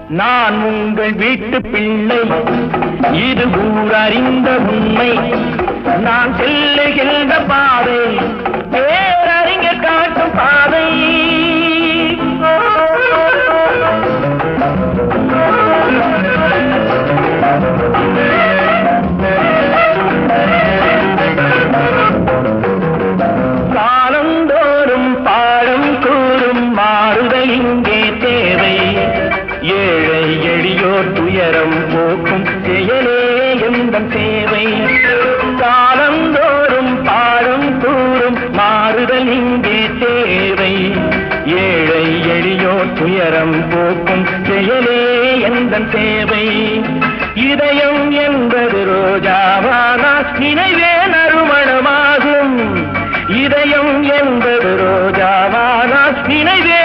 நான் உங்கள் வீட்டு பிள்ளை, இது ஊர் அறிந்த உண்மை. நான் செல்லுகின்ற பாதை பேரறிஞர் காட்டும் பாதை. காலந்தோறும் பாடம் கூறும் மாறுதல் இங்கே தேவை. ஏழை எளியோர் துயரம் போக்கும் செயலே எந்தன் சேவை. காலந்தோறும் பாடம் கூறும் மாறுதல் இங்கே தேவை. ஏழை எளியோர் துயரம் போக்கும் செயலே எந்தன் சேவை. இதயம் என்பது ரோஜாவானால் நினைவே நறுமணமாகும். இதயம் என்பது ரோஜாவானால் நினைவே